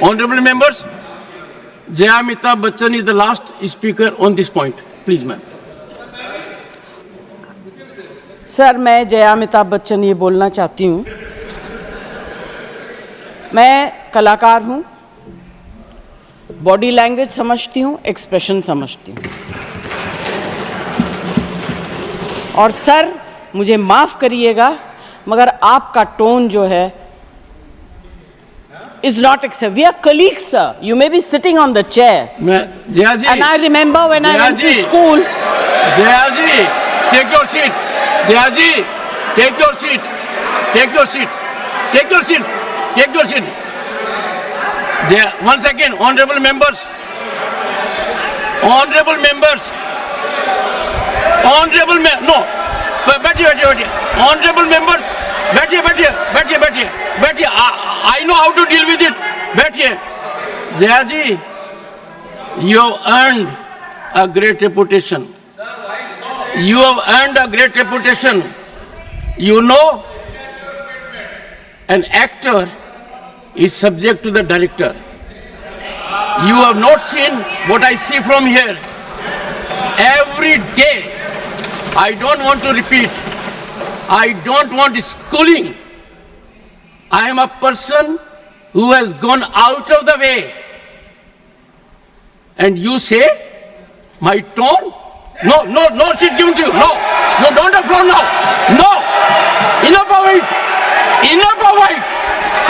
Honorable members, Jaya Amitabh Bachchan is the last speaker on this point. Please, ma'am. Sir, मैं जया अमिताभ बच्चन ये बोलना चाहती हूँ, मैं कलाकार हूँ, बॉडी लैंग्वेज समझती हूँ, एक्सप्रेशन समझती हूँ। और सर, मुझे माफ़ करिएगा, मगर आपका टोन जो है is not acceptable. We are colleagues, sir. You may be sitting on the chair. Jaya ji. And I remember when I went to school. Jaya ji, take your seat. Jaya ji, take your seat. Take your seat. Take your seat. Take your seat. Jaya, 1 second, honorable members. Honorable members. Honorable no. बैठिए. Honorable members. बैठिए. I know how to deal with it. बैठिए. Jaya ji, you have earned a great reputation. You have earned a great reputation. You know, an actor is subject to the director. You have not seen what I see from here. Every day, I don't want to repeat. I don't want schooling. I am a person who has gone out of the way. And you say, my tone? No shit given to you. No, you don't have floor now. No, enough of it.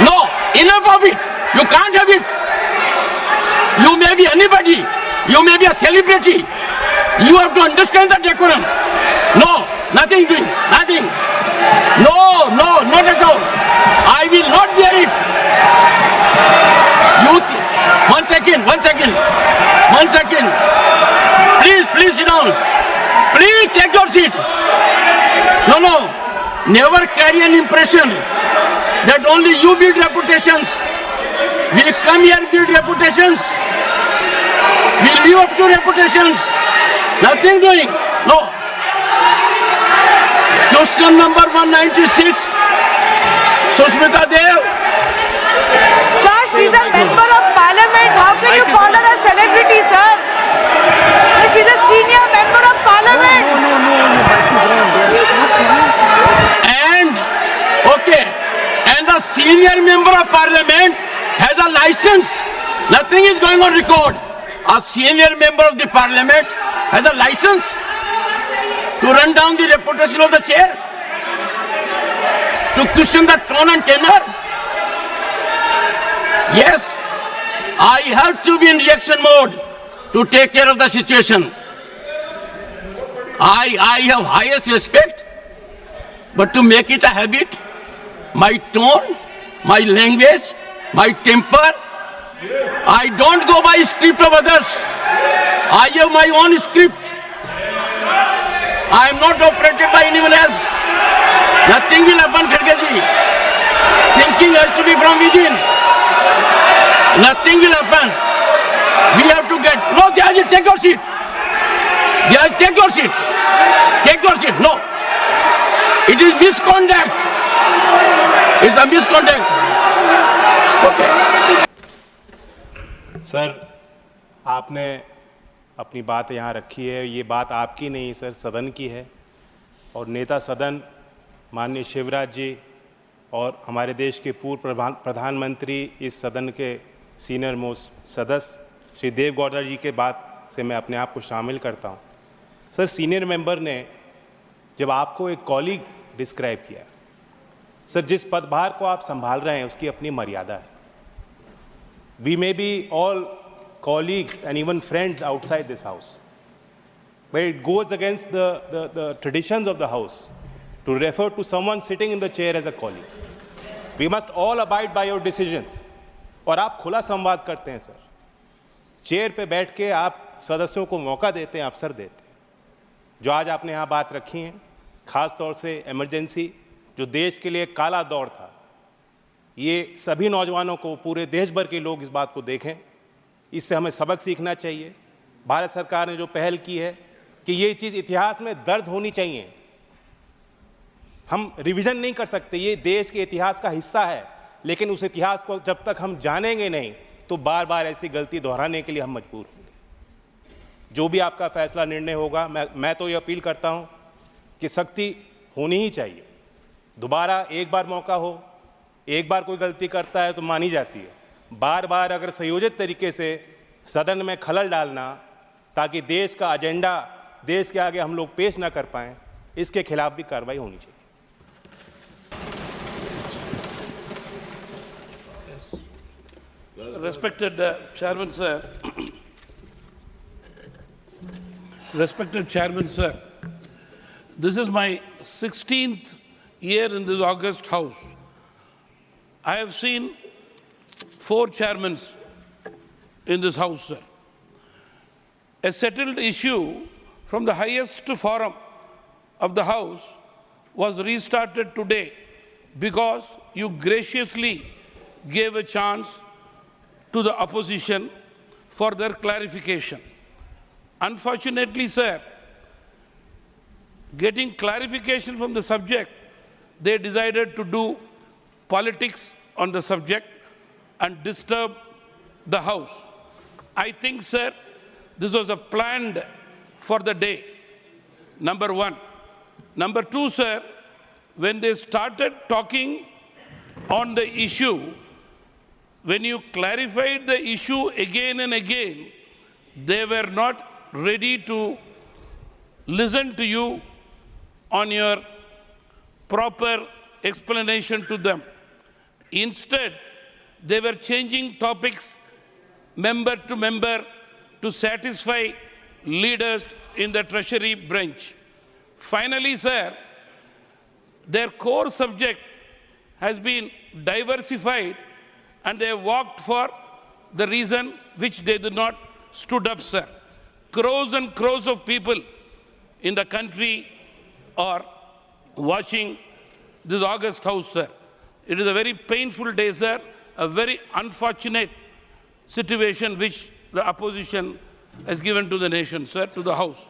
No, enough of it. You can't have it. You may be anybody. You may be a celebrity. You have to understand the decorum. No, nothing doing, nothing. No, not at all. I will not bear it. One second. Please sit down. Please take your seat. No. Never carry an impression that only you build reputations. We come here to build reputations. We live up to reputations. Nothing doing. No. Question number 196. Sushmita Dev. Sir, she's a member of parliament. How can you call her a celebrity, sir? She's a senior member of parliament. And the senior member of parliament has a license. Nothing is going on record. A senior member of the parliament has a license to run down the reputation of the chair, to question the tone and tenor. Yes, I have to be in reaction mode to take care of the situation. I have highest respect, but to make it a habit, my tone, my language, my temper, I don't go by script of others. I have my own script. I am not operated by anyone else. Nothing will happen, Kharge ji. Thinking has to be from within. Nothing will happen. We have to get. No, Jaya ji, take your seat. Jaya, take your seat. Take your seat. No. It is misconduct. It's a misconduct. Okay. Sir, आपने अपनी बात यहाँ रखी है, ये बात आपकी नहीं सर, सदन की है। और नेता सदन माननीय शिवराज जी और हमारे देश के पूर्व प्रधानमंत्री, इस सदन के सीनियर मोस्ट सदस्य श्री देव गौड़ा जी के बात से मैं अपने आप को शामिल करता हूँ। सर, सीनियर मेंबर ने जब आपको एक कॉलीग डिस्क्राइब किया, सर जिस पदभार को आप संभाल रहे हैं उसकी अपनी मर्यादा है। We may be all colleagues and even friends outside this house, but it goes against the traditions of the house to refer to someone sitting in the chair as a colleague. We must all abide by your decisions. और आप खुला संवाद करते हैं sir, chair पे बैठ के आप सदस्यों को मौका देते हैं, अवसर देते हैं। जो आज आपने यहाँ बात रखी है, खास तौर से इमरजेंसी जो देश के लिए काला दौर था, ये सभी नौजवानों को, पूरे देश भर के लोग इस बात को देखें, इससे हमें सबक सीखना चाहिए। भारत सरकार ने जो पहल की है कि ये चीज़ इतिहास में दर्ज होनी चाहिए। हम रिवीजन नहीं कर सकते, ये देश के इतिहास का हिस्सा है, लेकिन उस इतिहास को जब तक हम जानेंगे नहीं, तो बार बार ऐसी गलती दोहराने के लिए हम मजबूर होंगे। जो भी आपका फैसला निर्णय होगा, मैं तो ये अपील करता हूं कि सख्ती होनी ही चाहिए। दोबारा एक बार मौका हो, एक बार कोई गलती करता है तो मानी जाती है, बार बार अगर संयोजित तरीके से सदन में खलल डालना ताकि देश का एजेंडा देश के आगे हम लोग पेश ना कर पाएं, इसके खिलाफ भी कार्रवाई होनी चाहिए। Respected Chairman, sir. Respected Chairman, sir. This is my 16th year in this august house. I have seen 4 chairmen in this house, sir. A settled issue from the highest forum of the house was restarted today because you graciously gave a chance to the opposition for their clarification. Unfortunately, sir, getting clarification from the subject, they decided to do politics on the subject and disturb the house. I think, sir, this was a planned for the day, number one. Number two, sir, when they started talking on the issue, when you clarified the issue again and again, they were not ready to listen to you on your proper explanation to them. Instead, they were changing topics member to member to satisfy leaders in the treasury branch. Finally, sir, their core subject has been diversified and they have walked for the reason which they did not stood up, sir. Crores and crores of people in the country are watching this august house, sir. It is a very painful day, sir, a very unfortunate situation which the opposition has given to the nation, sir, to the house.